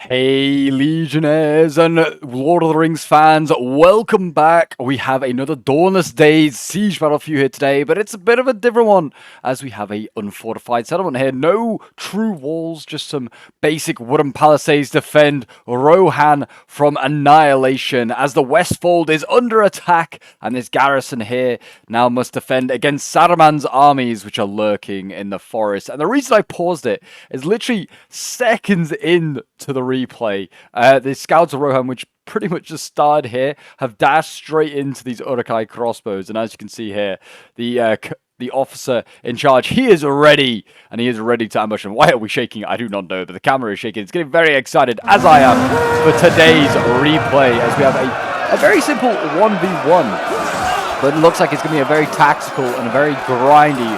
Hey Legionnaires and Lord of the Rings fans, welcome back. We have another Dawnless Days siege battle for you here today, but it's a bit of a different one as we have a unfortified settlement here. No true walls, just some basic wooden palisades defend Rohan from annihilation as the Westfold is under attack and this garrison here now must defend against Saruman's armies which are lurking in the forest. And the reason I paused it is literally seconds into the replay. The scouts of Rohan, which pretty much just started here, have dashed straight into these Uruk-hai crossbows, and as you can see here, the officer in charge, he is ready, and he is ready to ambush them. Why are we shaking? I do not know, but the camera is shaking. It's getting very excited, as I am, for today's replay, as we have a very simple 1v1, but it looks like it's going to be a very tactical and a very grindy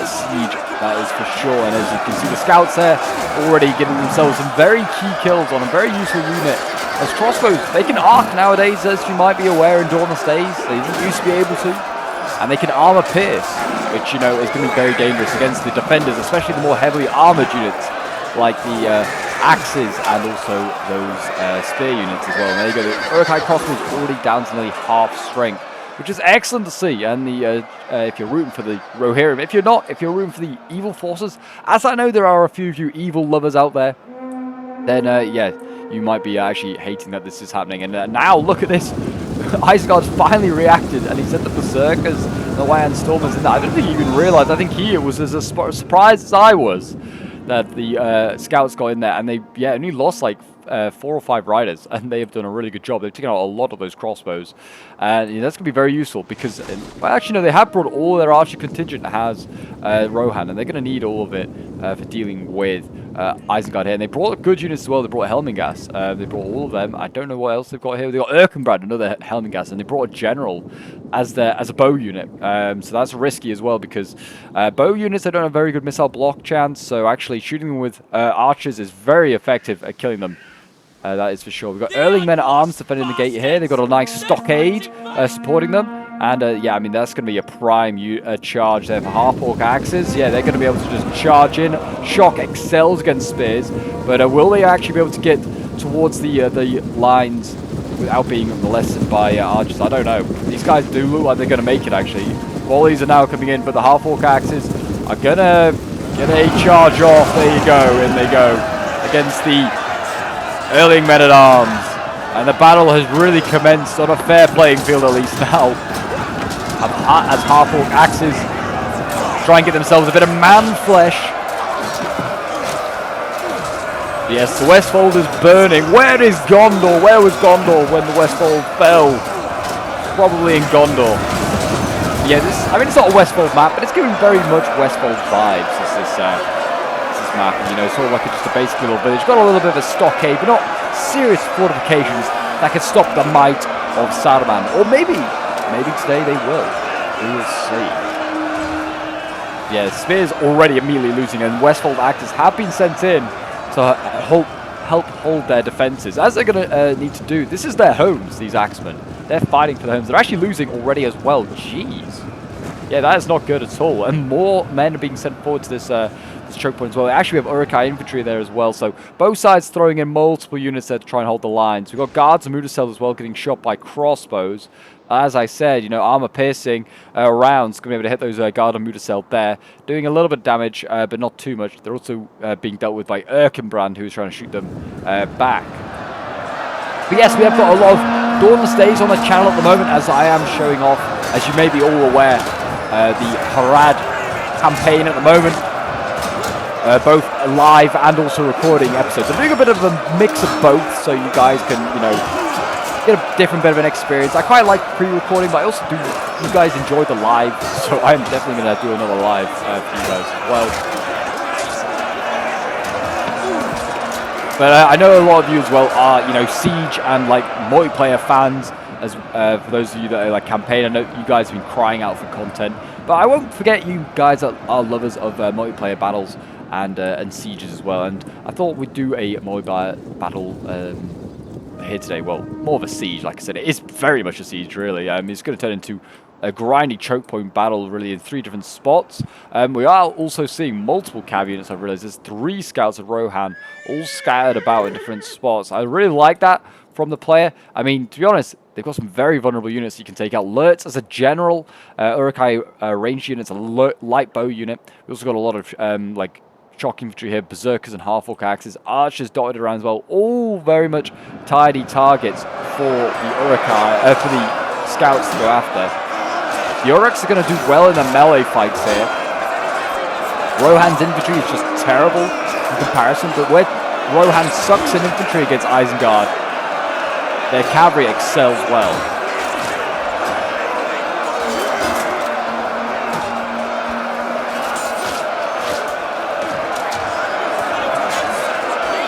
siege. That is for sure, and as you can see, the scouts there already giving themselves some very key kills on a very useful unit. As crossbows, they can arc nowadays, as you might be aware in Dawnless Days. They didn't used to be able to. And they can armor pierce, which, you know, is going to be very dangerous against the defenders, especially the more heavily armored units, like the axes and also those spear units as well. And there you go, the Uruk-hai crossbows already down to nearly half strength, which is excellent to see. And the if you're rooting for the Rohirrim, if you're not, if you're rooting for the evil forces, as I know there are a few of you evil lovers out there, then yeah, you might be actually hating that this is happening. And now look at this. Isengard's finally reacted, and he sent the Berserkers, the Wyand Stormers in there. I don't think he even realized. I think he was as surprised as I was that the scouts got in there, and they only lost like 4 or 5 riders, and they have done a really good job. They've taken out a lot of those crossbows, and that's going to be very useful because, well, actually, no, they have brought all their archer contingent has Rohan, and they're going to need all of it for dealing with Isengard here. And they brought good units as well. They brought Helmingast. They brought all of them. I don't know what else they've got here. They got Erkenbrand, another Helmingast, and they brought a general as a bow unit. So that's risky as well because bow units, they don't have very good missile block chance. So actually shooting them with archers is very effective at killing them. That is for sure. We've got Erling men at arms defending the gate here. They've got a nice stockade supporting them. And yeah, I mean, that's going to be a prime charge there for half-orc axes. Yeah, they're going to be able to just charge in. Shock excels against spears. But will they actually be able to get towards the lines without being molested by archers? I don't know. These guys do look like they're going to make it, actually. Volleys are now coming in, but the half-orc axes are going to get a charge off. There you go. In they go against the Erling men-at-arms, and the battle has really commenced on a fair playing field at least now. As half-orc axes try and get themselves a bit of man-flesh. Yes, the Westfold is burning. Where is Gondor? Where was Gondor when the Westfold fell? Probably in Gondor. Yeah, I mean, it's not a Westfold map, but it's giving very much Westfold vibes. This map, you know, sort of like just a basic little village. Got a little bit of a stockade, but not serious fortifications that can stop the might of Saruman. Or maybe today they will. We will see. Yeah, Spear's already immediately losing, and Westfold actors have been sent in to help hold their defenses, as they're going to need to do. This is their homes, these axemen. They're fighting for their homes. They're actually losing already as well. Jeez. Yeah, that is not good at all. And more men are being sent forward to this choke point as well. Actually, we have Uruk-hai infantry there as well, so both sides throwing in multiple units there to try and hold the lines. We've got guards and Mudasel as well getting shot by crossbows. As I said, you know, armor-piercing rounds going to be able to hit those guard and Mudasel there, doing a little bit of damage, but not too much. They're also being dealt with by Erkenbrand, who's trying to shoot them back. But yes, we have got a lot of Dawnless Days on the channel at the moment, as I am showing off, as you may be all aware, the Harad campaign at the moment. Both live and also recording episodes. I'm doing a bit of a mix of both, so you guys can, you know, get a different bit of an experience. I quite like pre-recording, but I also do. You guys enjoy the live, so I'm definitely going to do another live for you guys as well. But I know a lot of you as well are, you know, Siege and like multiplayer fans. As for those of you that are like campaign, I know you guys have been crying out for content. But I won't forget you guys that are lovers of multiplayer battles and sieges as well, and I thought we'd do a mobile battle here today. Well, more of a siege, like I said. It is very much a siege, really. It's going to turn into a grindy choke point battle really in 3 different spots. We are also seeing multiple cav units. I realize there's 3 scouts of Rohan all scattered about in different spots. I really like that from the player. I mean, to be honest, they've got some very vulnerable units you can take out. Lurtz as a general, Uruk-hai ranged units, a light bow unit. We also got a lot of like shock infantry here, berserkers and half-orc axes, archers dotted around as well. All very much tidy targets for the Uruk-hai, for the scouts to go after. The Uruks are going to do well in the melee fights here. Rohan's infantry is just terrible in comparison, but where Rohan sucks in infantry against Isengard, their cavalry excels well.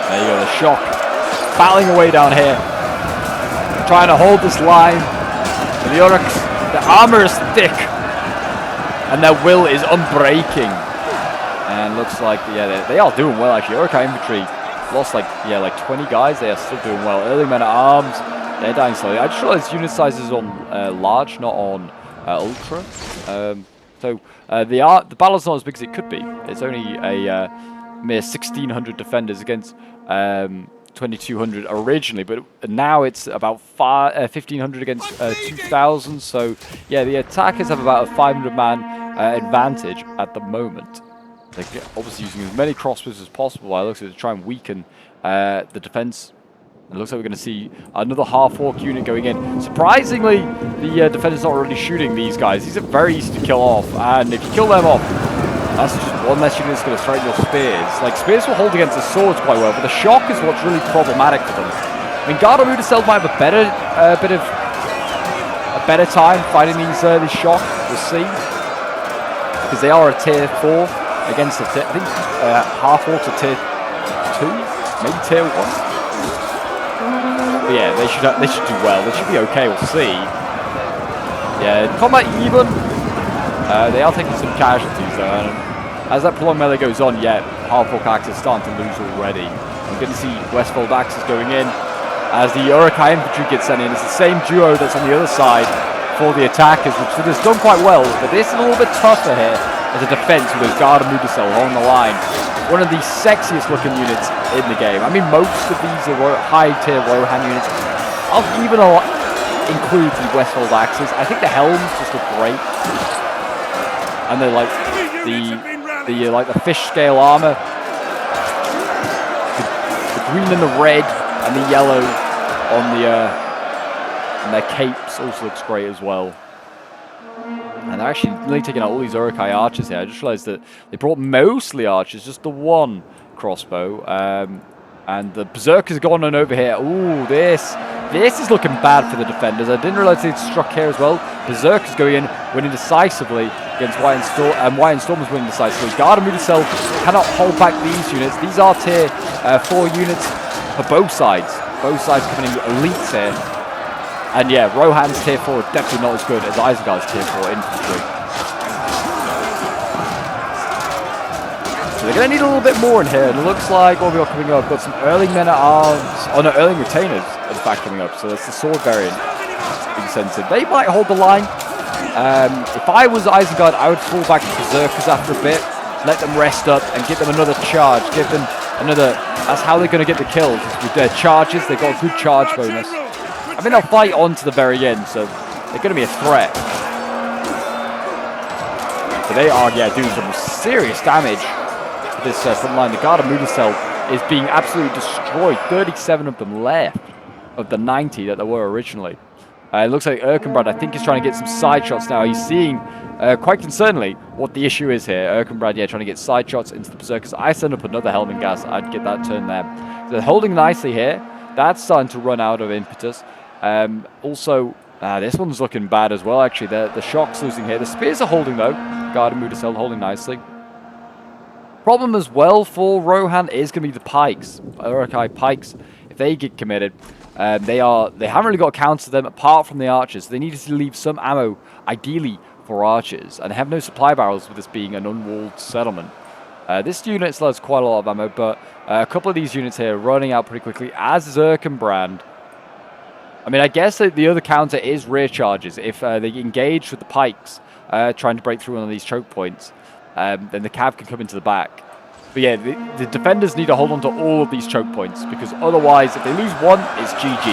There you go, the shock. Battling away down here. Trying to hold this line. And the Uruks, their armor is thick. And their will is unbreaking. And looks like, yeah, they are doing well actually. Uruk-hai infantry lost like 20 guys. They are still doing well. Early men at arms, they're dying slowly. I just realized unit size is on large, not on ultra. So the battle's not as big as it could be. It's only a mere 1,600 defenders against 2,200 originally, but now it's about 1,500 against 2,000. So yeah, the attackers have about a 500-man advantage at the moment. They're obviously using as many crossbows as possible by the looks of it to try and weaken the defense. It looks like we're going to see another half-orc unit going in. Surprisingly, the defender's not already shooting these guys. These are very easy to kill off, and if you kill them off, that's just one less unit that's going to threaten your spears. Like, spears will hold against the swords quite well, but the shock is what's really problematic for them. I mean, Garda-Mudasel might have a better time fighting these shock. We'll see, because they are a tier 4 against the I think half-orcs are tier 2, maybe tier 1. But yeah, they should do well. They should be okay. We'll see. Yeah, combat even. They are taking some casualties though. And as that prolonged melee goes on, yeah, half-orc axes starting to lose already. We're going to see Westfold axes going in as the Uruk-hai infantry gets sent in. It's the same duo that's on the other side for the attackers, which has done quite well. But this is a little bit tougher here as a defense with those Garda-Mudasel on the line. One of the sexiest looking units in the game. I mean, most of these are high-tier Rohan units. I'll even include the Westfold axes. I think the helms just look great. And they're like the fish scale armor, the green and the red and the yellow on the and their capes also looks great as well. And they're actually really taking out all these Uruk-hai archers here. I just realized that they brought mostly archers, just the one crossbow. And the berserkers going on over here. Ooh, this is looking bad for the defenders. I didn't realize they'd struck here as well. Berserkers going in, winning decisively against White and Storm. And White and Storm is winning decisively. Garda-Mudasel cannot hold back these units. These are tier 4 units for both sides. Both sides coming in elites here. And yeah, Rohan's tier 4 are definitely not as good as Isengard's tier 4 infantry. So they're going to need a little bit more in here. And it looks like what we've got coming up, got some early men at arms. Oh no, early retainers in fact coming up. So that's the sword variant being sent in. They might hold the line. If I was Isengard, I would fall back to berserkers after a bit, let them rest up and give them another charge. Give them another. That's how they're going to get the kills. With their charges, they've got a good charge bonus. I mean, they'll fight on to the very end, so they're going to be a threat. But they are, yeah, doing some serious damage to this front line. The Garda-Mudasel is being absolutely destroyed. 37 of them left of the 90 that there were originally. It looks like Erkenbrand, I think, is trying to get some side shots now. He's seeing, quite concerningly, what the issue is here. Erkenbrand, yeah, trying to get side shots into the berserkers. I send up another Helming Gas. I'd get that turn there. So they're holding nicely here. That's starting to run out of impetus. Also, this one's looking bad as well, actually. The shock's losing here. The spears are holding, though. Garda-Mudasel holding nicely. Problem as well for Rohan is going to be the pikes. Uruk-hai pikes, if they get committed, they haven't really got a counter to them apart from the archers. They need to leave some ammo, ideally, for archers. And they have no supply barrels with this being an unwalled settlement. This unit still has quite a lot of ammo, but a couple of these units here are running out pretty quickly, as is Erkenbrand. I mean, I guess that the other counter is rear charges. If they engage with the pikes, trying to break through one of these choke points, then the cav can come into the back. But yeah, the defenders need to hold on to all of these choke points, because otherwise, if they lose one, it's GG.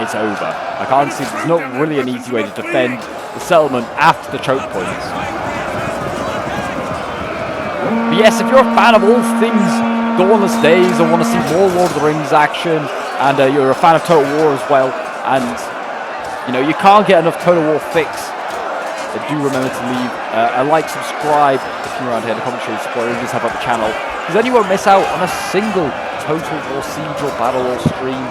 It's over. I can't see, there's not really an easy way to defend the settlement after the choke points. But yes, if you're a fan of all things Dawnless Days and want to see more Lord of the Rings action, and you're a fan of Total War as well, and you know you can't get enough Total War fix, do remember to leave a like, subscribe if you're around here in the commentary, support and just help out the channel, because then you won't miss out on a single Total War Siege or Battle War stream,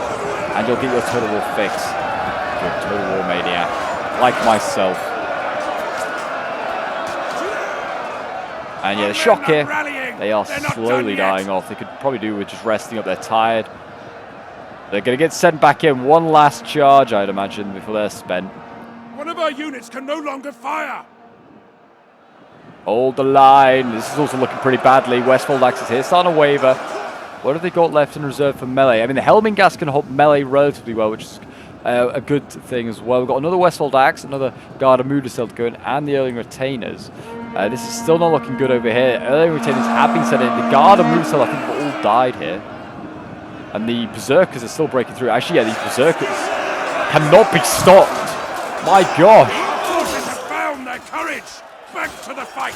and you'll get your Total War fix. If you're a Total War maniac, like myself. And yeah, the shock here, they are slowly dying off. They could probably do with just resting up, they're tired. They're going to get sent back in. One last charge, I'd imagine, before they're spent. One of our units can no longer fire. Hold the line. This is also looking pretty badly. Westfold axes here, starting to waver. What have they got left in reserve for melee? I mean, the Helming Gas can hold melee relatively well, which is a good thing as well. We've got another Westfold axe, another Guard of Mudaseld going, and the Erling Retainers. This is still not looking good over here. Erling Retainers have been sent in. The Guard of Mudaseld, I think, have all died here. And the Berserkers are still breaking through. Actually, yeah, these Berserkers cannot be stopped. My gosh. Our forces have found their courage. Back to the fight.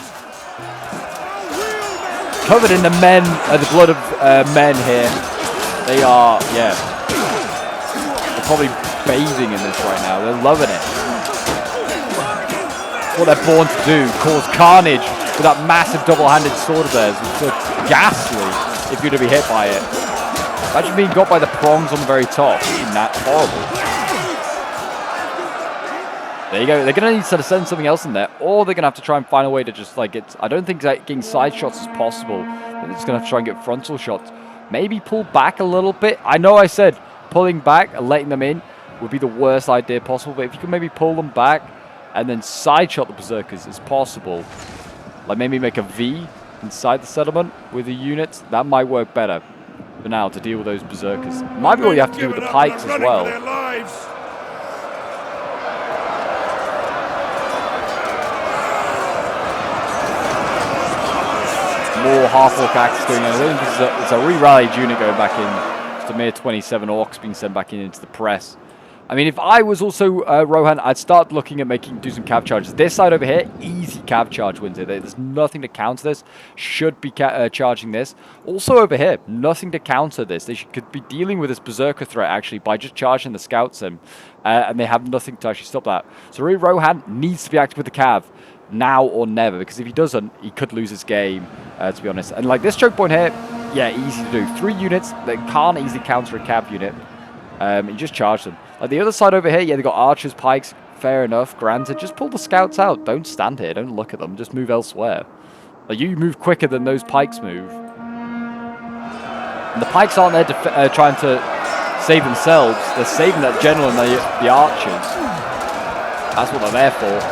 Covered in the the blood of men here. They are, yeah. They're probably bathing in this right now. They're loving it. It's what they're born to do. Cause carnage with that massive double-handed sword of theirs. It's so ghastly if you're to be hit by it. Imagine being got by the prongs on the very top. Isn't that horrible? There you go. They're going to need to send something else in there, or they're going to have to try and find a way to just like get. I don't think getting side shots is possible. They're just going to have to try and get frontal shots. Maybe pull back a little bit. I know I said pulling back and letting them in would be the worst idea possible, but if you can maybe pull them back and then side shot the Berserkers is possible. Like maybe make a V inside the settlement with the units. That might work better for now to deal with those Berserkers. Might be what you have to do with the pikes as well. More half-orc axes going in. I think it's a re-rallied unit going back in. Just a mere 27 orcs being sent back in into the press. I mean, if I was also Rohan, I'd start looking at do some cav charges. This side over here, easy cav charge wins it. There's nothing to counter this. Should be charging this. Also over here, nothing to counter this. They could be dealing with this Berserker threat, actually, by just charging the scouts in. And they have nothing to actually stop that. So really, Rohan needs to be active with the cav. Now or never, because if he doesn't, he could lose his game, to be honest. And like this choke point here, yeah, easy to do. 3 units that can't easily counter a cav unit. You just charge them. Like the other side over here, yeah, they got archers, pikes, fair enough, granted. Just pull the scouts out. Don't stand here, don't look at them, just move elsewhere. Like you move quicker than those pikes move. And the pikes aren't there trying to save themselves. They're saving that general and the archers. That's what they're there for.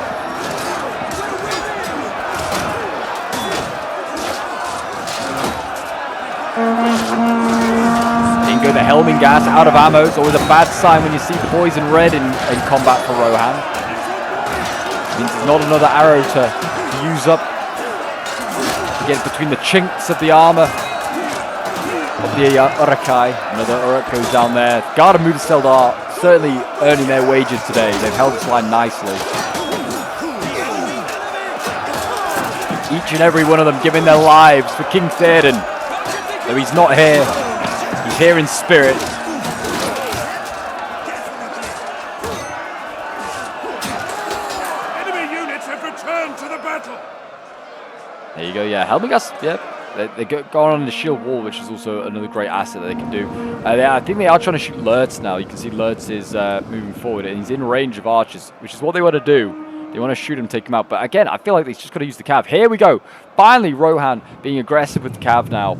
Go the Helming Gas out of ammo. It's always a bad sign when you see poison red in combat for Rohan. It means there's not another arrow to use up to get between the chinks of the armor of the Urukai. Another Uruk goes down there. Guard of Mudaseld are certainly earning their wages today. They've held this line nicely. Each and every one of them giving their lives for King Theoden. Though he's not here. He's here in spirit. Enemy units have returned to the battle. There you go, yeah. Helming Gas, yeah. They go on the shield wall, which is also another great asset that they can do. I think they are trying to shoot Lurtz now. You can see Lurtz is moving forward, and he's in range of archers, which is what they want to do. They want to shoot him, take him out. But again, I feel like they've just got to use the cav. Here we go. Finally, Rohan being aggressive with the cav now.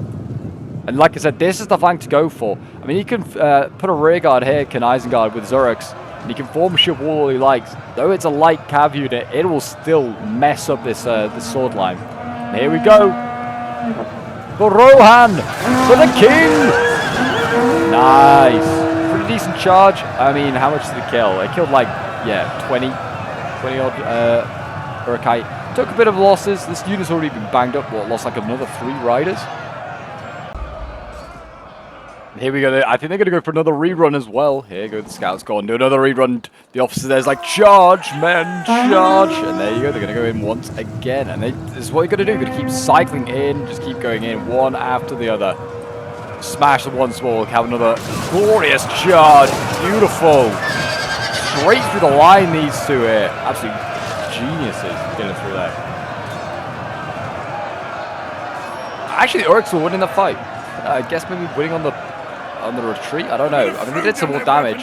And like I said, this is the flank to go for. I mean, he can put a rear guard here, can Isengard with Zuruks. And he can form a shield wall all he likes. Though it's a light cav unit, it will still mess up this sword line. And here we go. For Rohan! For the king! Nice. a decent charge. I mean, how much did it kill? It killed like, yeah, 20 odd Urukai. Took a bit of losses. This unit's already been banged up. What, lost like another 3 riders? Here we go. I think they're going to go for another rerun as well. Here go the scouts. Go on, do another rerun. The officer there's like, charge, men, charge. And there you go. They're going to go in once again. And this is what you're going to do. You're going to keep cycling in. Just keep going in one after the other. Smash the one small. Have another glorious charge. Beautiful. Straight through the line, these two here. Absolute geniuses getting through there. Actually, the Orcs were winning the fight. I guess maybe winning on the retreat. I don't know. I mean, they did some more damage.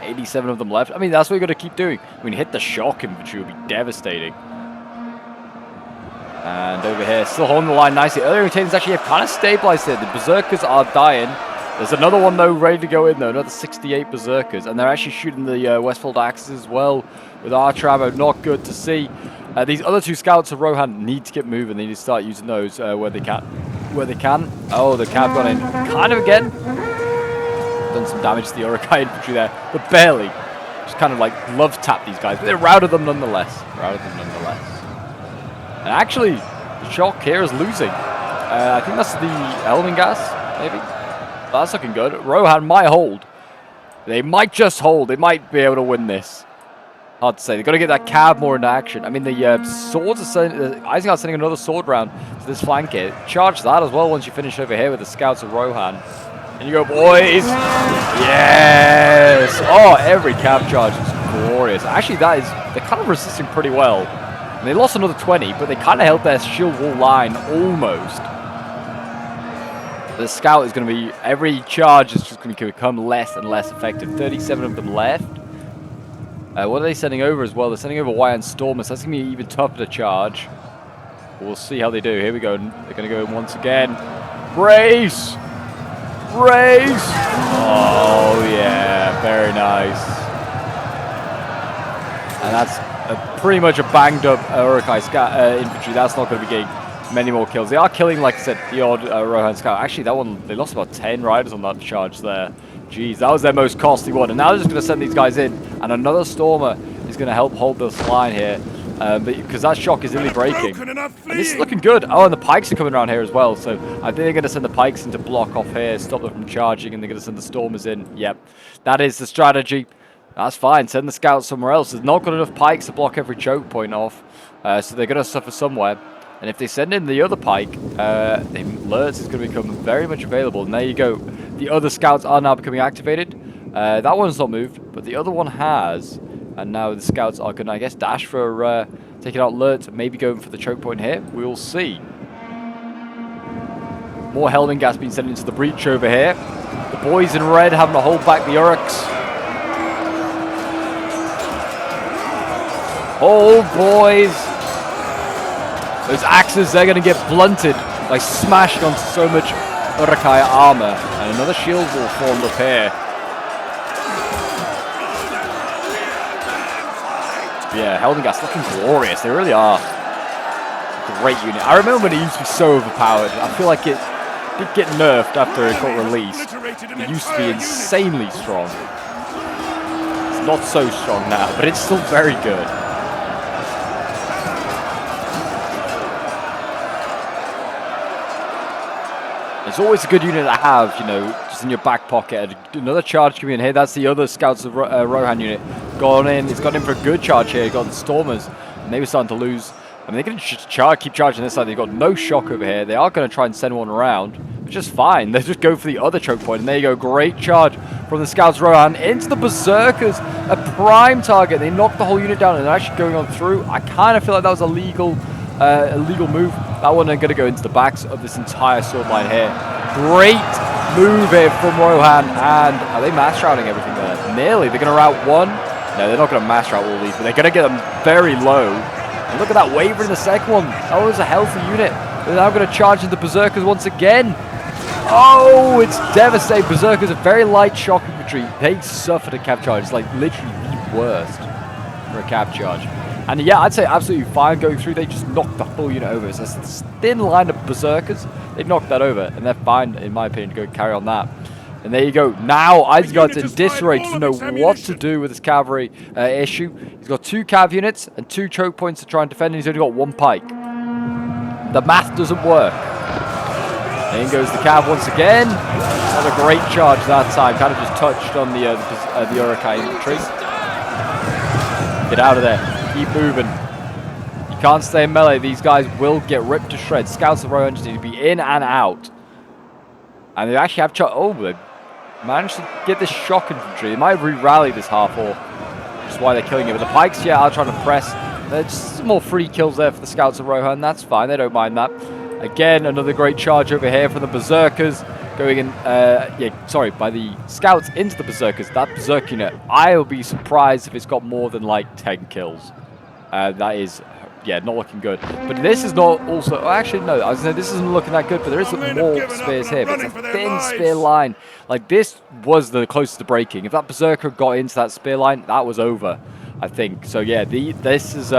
87 of them left. I mean, that's what you're going to keep doing. I mean, hit the shock infantry would be devastating. And over here, still holding the line nicely. Earlier rotations actually have kind of stabilized it. The Berserkers are dying. There's another one, though, ready to go in, though. Another 68 Berserkers. And they're actually shooting the Westfold axes as well with archer ammo. Not good to see. These other 2 scouts of Rohan need to get moving. They need to start using those where they can. Oh, the cav got in kind of again. Done some damage to the Urukai infantry there, but barely. Just kind of like love tap these guys, but they routed them nonetheless. And actually, the shock here is losing. I think that's the Elving gas, maybe. But that's looking good. Rohan might hold. They might just hold. They might be able to win this. Hard to say. They've got to get that cab more into action. I mean, the swords are sending... Isengard's sending another sword round to this flank here. Charge that as well once you finish over here with the scouts of Rohan. And you go, boys! Yes! Oh, every cab charge is glorious. Actually, they're kind of resisting pretty well. And they lost another 20, but they kind of held their shield wall line almost. The scout is going to be... Every charge is just going to become less and less effective. 37 of them left. What are they sending over as well? They're sending over Wire Stormers. That's going to be even tougher to charge. We'll see how they do. Here we go. They're going to go in once again. Brace! Brace! Oh, yeah. Very nice. And that's pretty much a banged up Urukai infantry. That's not going to be getting many more kills. They are killing, like I said, the odd Rohan scout. Actually, that one, they lost about 10 riders on that charge there. Jeez, that was their most costly one. And now they're just going to send these guys in. And another Stormer is going to help hold this line here. Because that shock is really breaking. And this is looking good. Oh, and the pikes are coming around here as well. So I think they're going to send the pikes in to block off here, stop them from charging, and they're going to send the Stormers in. Yep, that is the strategy. That's fine. Send the scouts somewhere else. There's not got enough pikes to block every choke point off. So they're going to suffer somewhere. And if they send in the other pike, alerts is going to become very much available. And there you go. The other scouts are now becoming activated. That one's not moved, but the other one has. And now the scouts are going to, I guess, dash for taking out alerts, maybe going for the choke point here. We will see. More Helming gas being sent into the breach over here. The boys in red having to hold back the Uruks. Hold, boys. Those axes, they're going to get blunted, like smashed onto so much Urukai armor. And another shield wall formed up here. Yeah, Helming gas looking glorious. They really are. Great unit. I remember when it used to be so overpowered. I feel like it did get nerfed after it got released. It used to be insanely strong. It's not so strong now, but it's still very good. It's always a good unit to have, you know, just in your back pocket. Another charge coming in here. That's the other Scouts of Rohan unit. Gone in. He's gone in for a good charge here. Got the Stormers. And they were starting to lose. I mean, they're going to keep charging this side. They've got no shock over here. They are going to try and send one around, which is fine. They just go for the other choke point. And there you go. Great charge from the Scouts of Rohan into the Berserkers. A prime target. They knocked the whole unit down and they're actually going on through. I kind of feel like that was a legal move. That one they're going to go into the backs of this entire sword line here. Great move here from Rohan. And are they mass routing everything there? Nearly. They're going to route one. No, they're not going to mass route all these, but they're going to get them very low. And look at that waver in the second one. That was a healthy unit. They're now going to charge into Berserkers once again. Oh, it's devastating. Berserkers are very light shock infantry. They suffered a cap charge. It's like literally the worst for a cap charge. And yeah, I'd say absolutely fine going through. They just knocked the whole unit over. It's a thin line of Berserkers. They've knocked that over, and they're fine, in my opinion, to go carry on that. And there you go. Now Isengard's in disarray, doesn't know what to do with his cavalry issue. He's got 2 cav units and 2 choke points to try and defend, and he's only got 1 pike. The math doesn't work. In goes the cav once again. Not a great charge that time. Kind of just touched on the Urukai infantry. Get out of there. Keep moving. You can't stay in melee. These guys will get ripped to shreds. Scouts of Rohan just need to be in and out. And they actually have they managed to get this shock infantry. They might re-rally this half-orc. That's why they're killing it. But the pikes, yeah, are trying to press. There's some more free kills there for the Scouts of Rohan. That's fine. They don't mind that. Again, another great charge over here from the Berserkers. Going in, by the Scouts into the Berserkers. That Berserk unit, I'll be surprised if it's got more than like 10 kills. That is, not looking good. But this is not also, actually no, I was going to say this isn't looking that good, but there is more spears here. But it's a thin spear line. Like this was the closest to breaking. If that Berserker got into that spear line, that was over, I think. So yeah, this is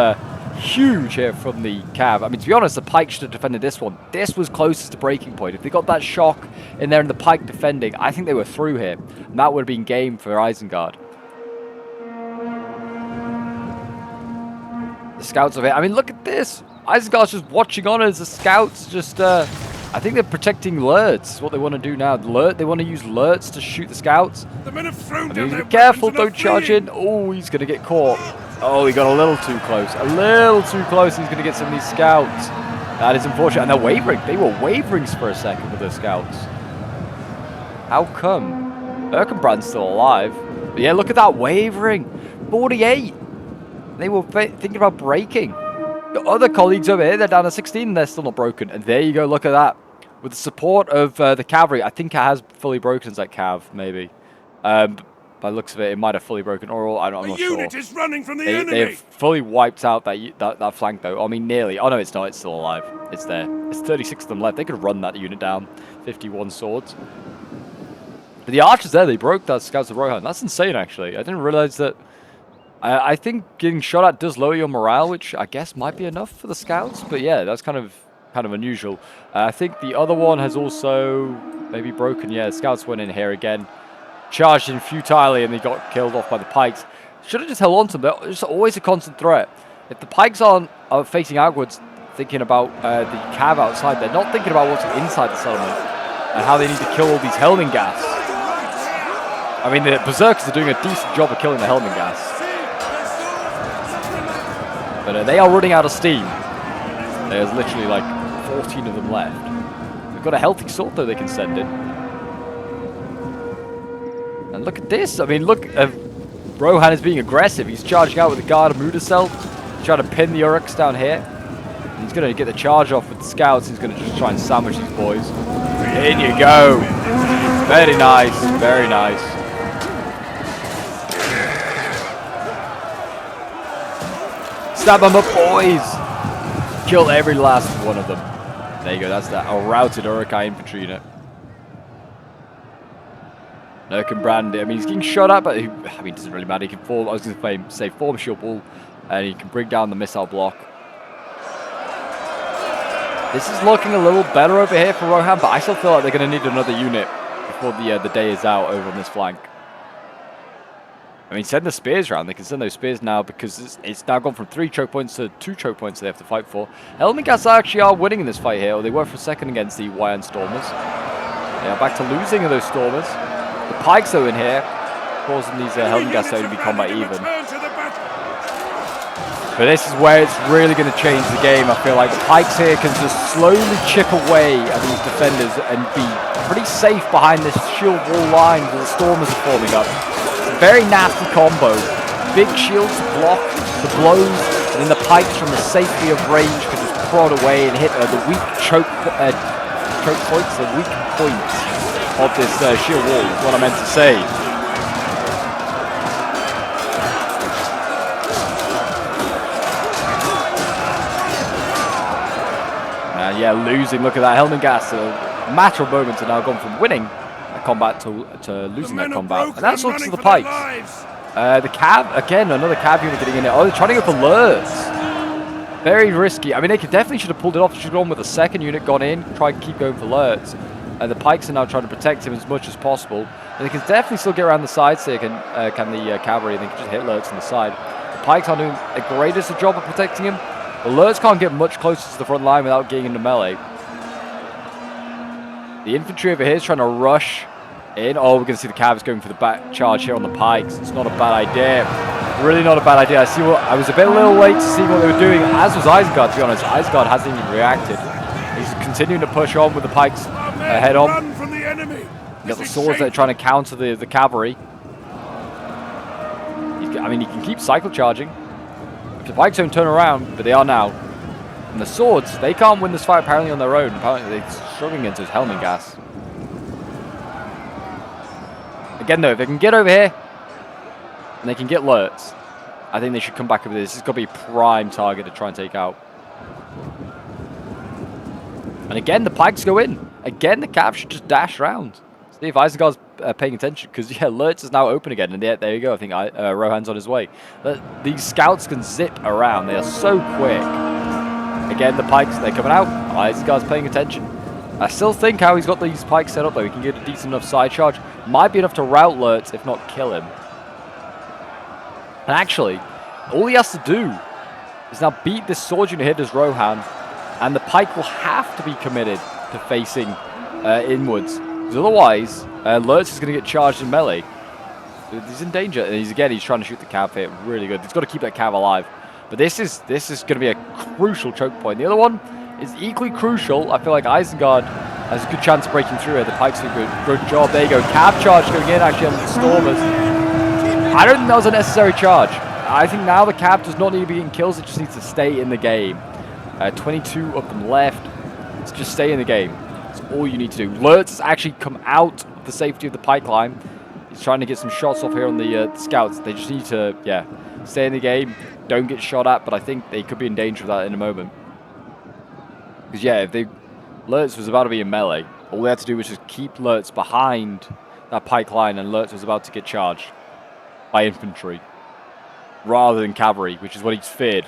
huge here from the cav. I mean, to be honest, the pike should have defended this one. This was closest to breaking point. If they got that shock in there and the pike defending, I think they were through here. And that would have been game for Isengard. The scouts of it. I mean, look at this. Isengard's just watching on as the scouts just, I think they're protecting lurts. What they want to do now. They want to use lurts to shoot the scouts. The men have thrown I down mean, their be careful, weapons and don't are charge fleeing. in. Oh, he's going to get caught. Oh, he got a little too close. A little too close. He's going to get some of these scouts. That is unfortunate. And they're wavering. They were wavering for a second with those scouts. How come? Erkenbrand's still alive. But yeah, look at that wavering. 48. They were thinking about breaking. The other colleagues over here, they're down to 16 and they're still not broken. And there you go, look at that. With the support of the cavalry, I think it has fully broken as that cav, maybe. By the looks of it, it might have fully broken, or I'm not sure. A unit is running from the enemy. They have fully wiped out that flank, though. I mean, nearly. Oh, no, it's not. It's still alive. It's there. It's 36 of them left. They could run that unit down. 51 swords. But the archers there, they broke that Scouts of Rohan. That's insane, actually. I didn't realize that. I think getting shot at does lower your morale, which I guess might be enough for the Scouts. But yeah, that's kind of unusual. I think the other one has also maybe broken. Yeah, the Scouts went in here again. Charged in futilely and they got killed off by the pikes. Should have just held on to them. They're just always a constant threat. If the pikes are facing outwards, thinking about the cav outside, they're not thinking about what's inside the settlement and how they need to kill all these Helmingas. I mean, the Berserkers are doing a decent job of killing the Helmingas. But they are running out of steam. There's literally like 14 of them left. They've got a healthy sword though they can send in. And look at this. I mean, look, Rohan is being aggressive. He's charging out with the guard of Mudacel. He's trying to pin the Uruks down here. And he's going to get the charge off with the scouts. He's going to just try and sandwich these boys. In you go. Very nice. Very nice. Stab them up, boys. Kill every last one of them. There you go. That's that. A routed Urukai infantry unit. Erkenbrand, I mean, he's getting shot at, but I mean, it doesn't really matter. He can fall. I was going to say form shield wall, and he can bring down the missile block. This is looking a little better over here for Rohan, but I still feel like they're going to need another unit before the day is out over on this flank. I mean, send the spears around. They can send those spears now because it's now gone from 3 choke points to 2 choke points they have to fight for. Helmingas actually are winning in this fight here, or they were for a second against the Wyan Stormers. They are back to losing of those Stormers. The pikes though in here, causing these Helmingas to be combat even. But this is where it's really going to change the game. I feel like the pikes here can just slowly chip away at these defenders and be pretty safe behind this shield wall line that the Stormers are forming up. It's a very nasty combo. Big shields to block the blows, and then the pikes from the safety of range can just prod away and hit the weak choke points, the weak points of this shield wall is what I meant to say. And yeah, losing. Look at that. Helmingas, a matter of moments, are now gone from winning a combat to losing that combat. And that's looks to the pikes. The cav, again, another cav unit getting in there. Oh, they're trying to go for lurts. Very risky. I mean, they definitely should have pulled it off. They should have gone with a second unit, gone in, tried to keep going for lurts. The pikes are now trying to protect him as much as possible. And they can definitely still get around the sides here, can the cavalry. They can just hit Lurtz on the side. The pikes aren't doing the greatest a job of protecting him. The Lurtz can't get much closer to the front line without getting into melee. The infantry over here is trying to rush in. Oh, we're going to see the Cavs going for the back charge here on the pikes. It's not a bad idea. Really not a bad idea. I was a little late to see what they were doing, as was Isengard, to be honest. Isengard hasn't even reacted. He's continuing to push on with the pikes head on. Run from the enemy. You got the swords that are trying to counter the cavalry. I mean, he can keep cycle charging. If the pikes don't turn around, but they are now. And the swords, they can't win this fight apparently on their own. Apparently they're struggling into his helmet gas. Again though, if they can get over here, and they can get Lurtz, I think they should come back over this. This is going to be a prime target to try and take out. And again, the pikes go in. Again, the Cav should just dash around. See if Isengard's paying attention, because yeah, Lurtz is now open again, and there you go. I think Rohan's on his way. But these scouts can zip around. They are so quick. Again, the pikes, they're coming out. Isengard's paying attention. I still think how he's got these pikes set up, though. He can get a decent enough side charge. Might be enough to rout Lurtz, if not kill him. And actually, all he has to do is now beat this sword unit here, does Rohan, and the pike will have to be committed to facing inwards. Because otherwise, Lurtz is going to get charged in melee. He's in danger. And he's trying to shoot the cav here. Really good. He's got to keep that cav alive. But this is going to be a crucial choke point. The other one is equally crucial. I feel like Isengard has a good chance of breaking through here. The pikes do a good job. There you go. Cav charge going in actually on the Stormers. I don't think that was a necessary charge. I think now the cav does not need to be getting kills. It just needs to stay in the game. 22 of them left. Let's just stay in the game. That's all you need to do. Lurtz has actually come out of the safety of the pike line. He's trying to get some shots off here on the scouts. They just need to, yeah, stay in the game. Don't get shot at, but I think they could be in danger of that in a moment. Because, yeah, if Lurtz was about to be in melee, all they had to do was just keep Lurtz behind that pike line, and Lurtz was about to get charged by infantry rather than cavalry, which is what he's feared.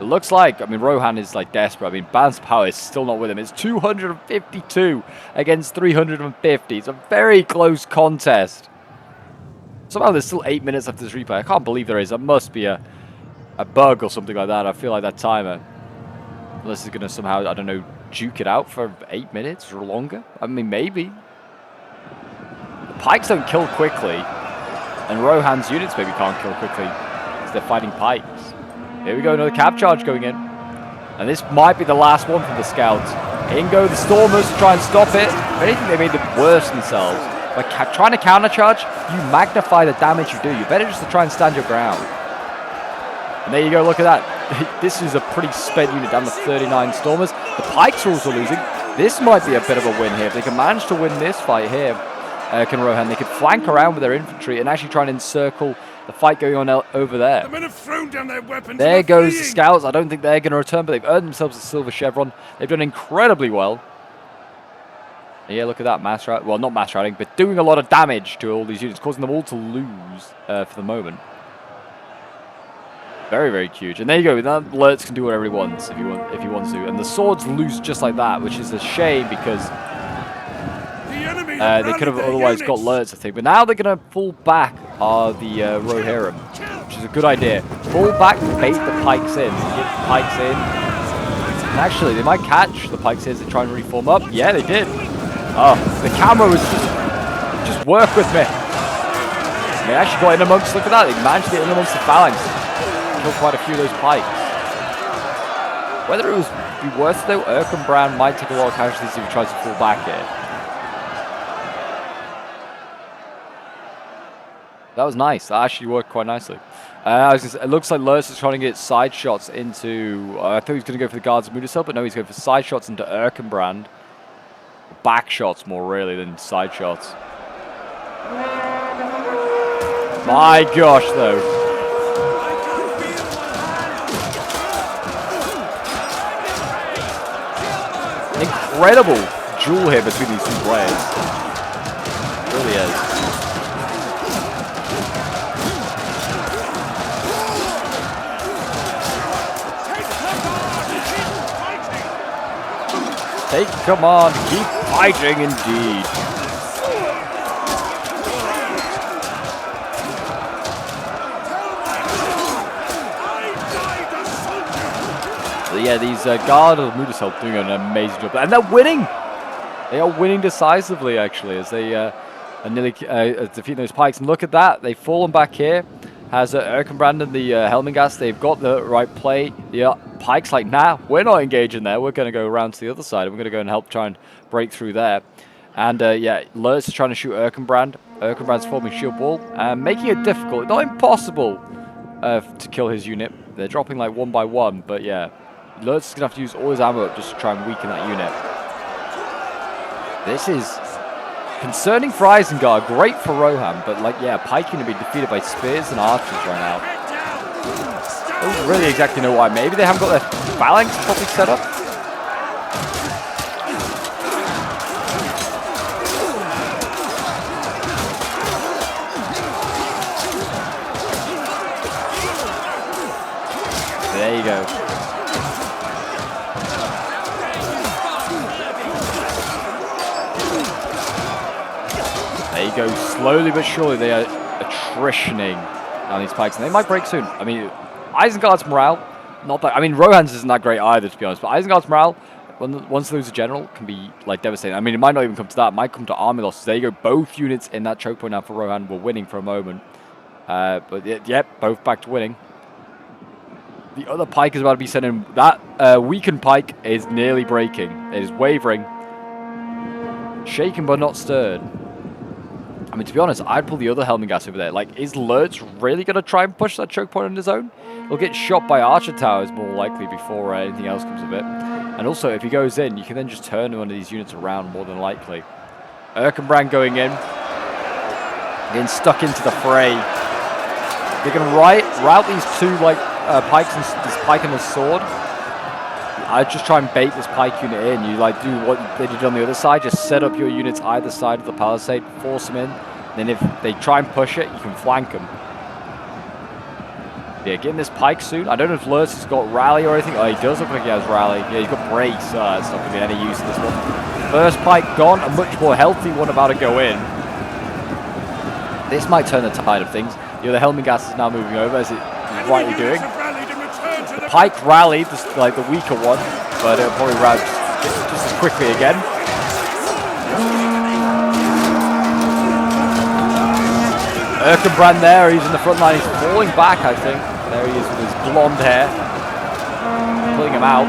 It looks like, I mean, Rohan is like desperate. I mean, Ban's power is still not with him. It's 252 against 350. It's a very close contest. Somehow there's still 8 minutes after this replay. I can't believe there is. That must be a bug or something like that. I feel like that timer, unless it's going to somehow, I don't know, juke it out for 8 minutes or longer. I mean, maybe. The pikes don't kill quickly, and Rohan's units maybe can't kill quickly because they're fighting pikes. Here we go, another cav charge going in. And this might be the last one from the scouts. In go the Stormers to try and stop it. If anything, they made it worse themselves. By trying to countercharge, you magnify the damage you do. You better just to try and stand your ground. And there you go, look at that. This is a pretty spent unit down to 39 Stormers. The pikes are also losing. This might be a bit of a win here. If they can manage to win this fight here, can Rohan, they could flank around with their infantry and actually try and encircle the fight going on over there. The men have thrown down their weapons. There goes the scouts. I don't think they're going to return, but they've earned themselves a silver chevron. They've done incredibly well. And yeah, look at that mass routing. Well, not mass routing, but doing a lot of damage to all these units, causing them all to lose for the moment. Very, very huge. And there you go. Now Lurtz can do whatever he wants if he wants to. And the swords lose just like that, which is a shame because they could have otherwise got Lurtz, I think. But now they're going to fall back the Rohirrim, which is a good idea. Fall back, bait the pikes in. Get the pikes in. And actually, they might catch the pikes as they try and reform up. Yeah, they did. Oh, the camera was just work with me. They actually got in amongst, look at that. They managed to get in amongst the phalanx. Killed quite a few of those pikes. Whether it was be worth it though, Erkenbrand might take a lot of casualties if he tries to fall back here. That was nice. That actually worked quite nicely. It looks like Lurtz is trying to get side shots into... I thought he was going to go for the guards of Mudasel, but no, he's going for side shots into Erkenbrand. Back shots more really than side shots. My gosh, though. Incredible duel here between these two players. It really is. Take command. Keep fighting indeed. So yeah, these guard of Mudasel doing an amazing job. And they're winning. They are winning decisively, actually, as they are nearly defeating those pikes. And look at that. They've fallen back here. Has Erkenbrand and the Helmingast. They've got the right play. The pikes like, nah, we're not engaging there. We're going to go around to the other side. And we're going to go and help try and break through there. And yeah, Lurtz is trying to shoot Erkenbrand. Erkenbrand's forming shield wall, making it difficult, not impossible, to kill his unit. They're dropping like one by one, but yeah, Lurtz is going to have to use all his ammo up just to try and weaken that unit. This is concerning for Isengard, great for Rohan, but like, yeah, Pike going to be defeated by spears and archers right now. I don't really exactly know why. Maybe they haven't got their phalanx properly set up. There you go. There you go. Slowly but surely they are attritioning down these pikes, and they might break soon. I mean, Isengard's morale, not that. I mean, Rohan's isn't that great either, to be honest. But Isengard's morale, once they lose a general, can be like devastating. I mean, it might not even come to that. It might come to army losses. There you go. Both units in that choke point now for Rohan were winning for a moment. But yep, both back to winning. The other pike is about to be sent in. That weakened pike is nearly breaking. It is wavering. Shaken but not stirred. I mean, to be honest, I'd pull the other Helmingast over there. Like, is Lurtz really going to try and push that choke point on his own? He'll get shot by archer towers more likely before anything else comes of it. And also, if he goes in, you can then just turn one of these units around more than likely. Erkenbrand going in. Getting stuck into the fray. They're going to route these two, like, pikes, and this pike and this sword. I'd just try and bait this pike unit in. You like do what they did on the other side. Just set up your units either side of the palisade, force them in. Then if they try and push it, you can flank them. Yeah, getting this pike soon. I don't know if Lurtz has got rally or anything. Oh, he does look like he has rally. Yeah, he's got brace. It's not going to be any use in this one. First pike gone. A much more healthy one about to go in. This might turn the tide of things. The other Helmingast is now moving over, as it is rightly doing. The pike rallied, like the weaker one, but it'll probably rally just as quickly again. Erkenbrand there, he's in the front line, he's falling back, I think. There he is with his blonde hair. Pulling him out.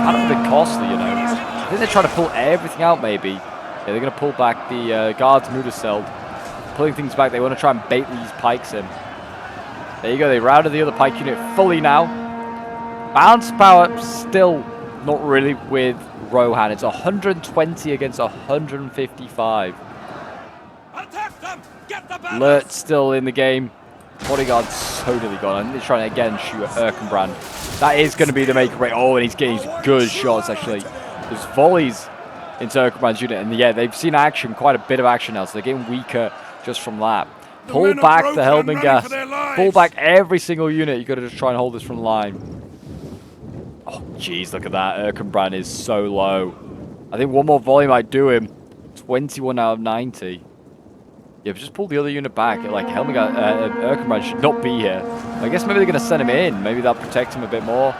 Kind of a bit costly, you know. I think they're trying to pull everything out, maybe. Yeah, they're going to pull back the guards Mudaseld. Pulling things back, they want to try and bait these pikes in. There you go, they routed the other pike unit fully now. Bounce power still not really with Rohan. It's 120 against 155. Lurtz still in the game. Bodyguard's totally gone. And they're trying to again shoot at Erkenbrand. That is going to be the make or break. Oh, and he's getting good shots actually. There's volleys into Erkenbrand's unit. And yeah, they've seen action, quite a bit of action now. So they're getting weaker just from that. Pull back the Helmingast. Pull back every single unit. You've got to just try and hold this front line. Oh, jeez, look at that. Erkenbrand is so low. I think one more volley might do him. 21 out of 90. Yeah, just pull the other unit back. Like, Erkenbrand should not be here. I guess maybe they're going to send him in. Maybe that'll protect him a bit more.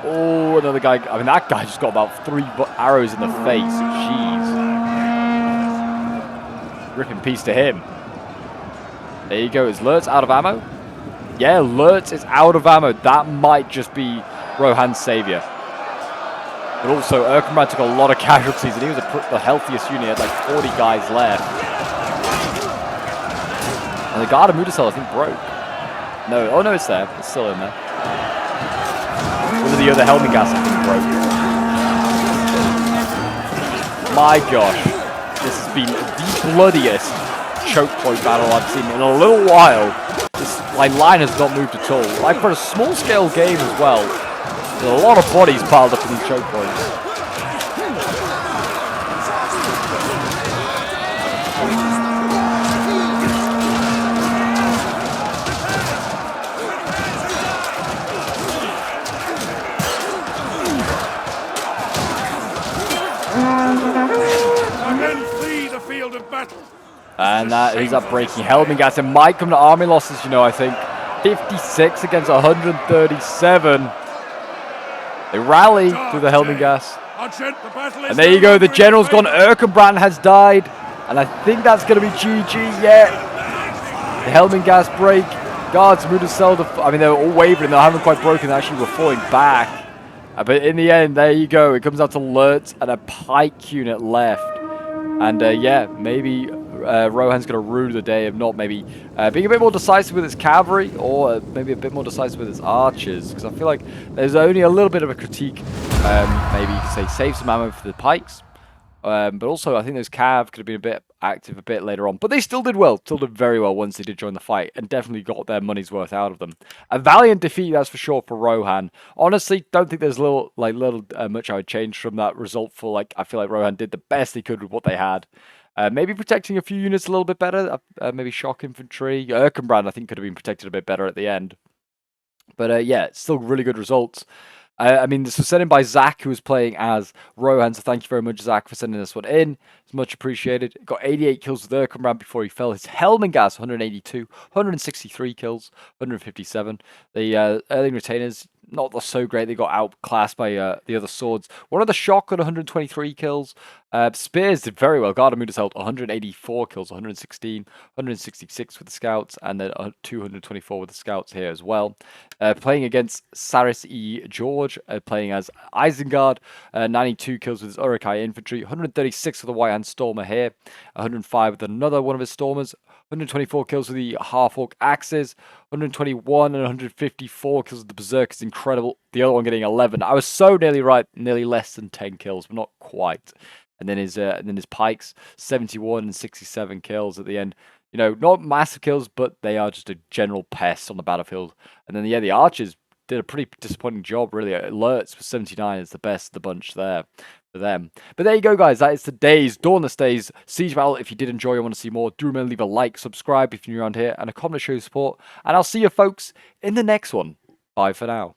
Oh, another guy. I mean, that guy just got about 3 arrows in the face. Jeez. Rip in peace to him. There you go. Is Lurtz out of ammo? Yeah, Lurtz is out of ammo. That might just be Rohan's savior. But also, Erkenbrand took a lot of casualties, and he was the healthiest unit. He had like 40 guys left. And the guard of Mudasel, I think, broke. No, oh no, it's there. It's still in there. One of the other Helmingast, I think, broke. My gosh. This has been the bloodiest choke point battle I've seen in a little while. This line has not moved at all. Like, for a small scale game as well. There's a lot of bodies piled up in these choke points. battle. And that is up breaking Helmingast. It might come to army losses, you know, I think. 56 against 137. They rally to the Helmingast. And there you go, the general's gone. Erkenbrand has died. And I think that's going to be GG. Yeah. The Helmingast break. Guards moved to sell the... I mean, they were all wavering. They haven't quite broken. They actually were falling back. But in the end, there you go. It comes out to Lurtz and a pike unit left. And yeah, maybe Rohan's going to rue the day. If not, maybe being a bit more decisive with his cavalry, or maybe a bit more decisive with his archers. Because I feel like there's only a little bit of a critique. Maybe you could say save some ammo for the pikes. But also, I think those cav could have been a bit active a bit later on. But they still did well. Still did very well once they did join the fight. And definitely got their money's worth out of them. A valiant defeat, that's for sure, for Rohan. Honestly, don't think there's little much I would change from that result. I feel like Rohan did the best they could with what they had. Maybe protecting a few units a little bit better. Maybe shock infantry. Erkenbrand, I think, could have been protected a bit better at the end. But yeah, still really good results. I mean, this was sent in by Zach, who was playing as Rohan, so thank you very much, Zach, for sending this one in. It's much appreciated. Got 88 kills with Erkenbrand before he fell. His Helmingast, 182, 163 kills, 157. The Erling Retainers, not so great. They got outclassed by the other swords. One of the Shock got 123 kills. Spears did very well. Gardamudas held 184 kills, 116, 166 with the scouts, and then 224 with the scouts here as well. Playing against Saris E. George, playing as Isengard, 92 kills with his Urukai infantry, 136 with the White Hand Stormer here, 105 with another one of his Stormers, 124 kills with the Half-Orc Axes, 121 and 154 kills with the Berserkers. Incredible. The other one getting 11. I was so nearly right, nearly less than 10 kills, but not quite. And then his Pikes, 71 and 67 kills at the end. You know, not massive kills, but they are just a general pest on the battlefield. And then, yeah, the Archers did a pretty disappointing job, really. Alerts for 79 is the best of the bunch there for them. But there you go, guys. That is today's Dawnless Days Siege Battle. If you did enjoy and want to see more, do remember to leave a like, subscribe if you're new around here, and a comment to show your support. And I'll see you folks in the next one. Bye for now.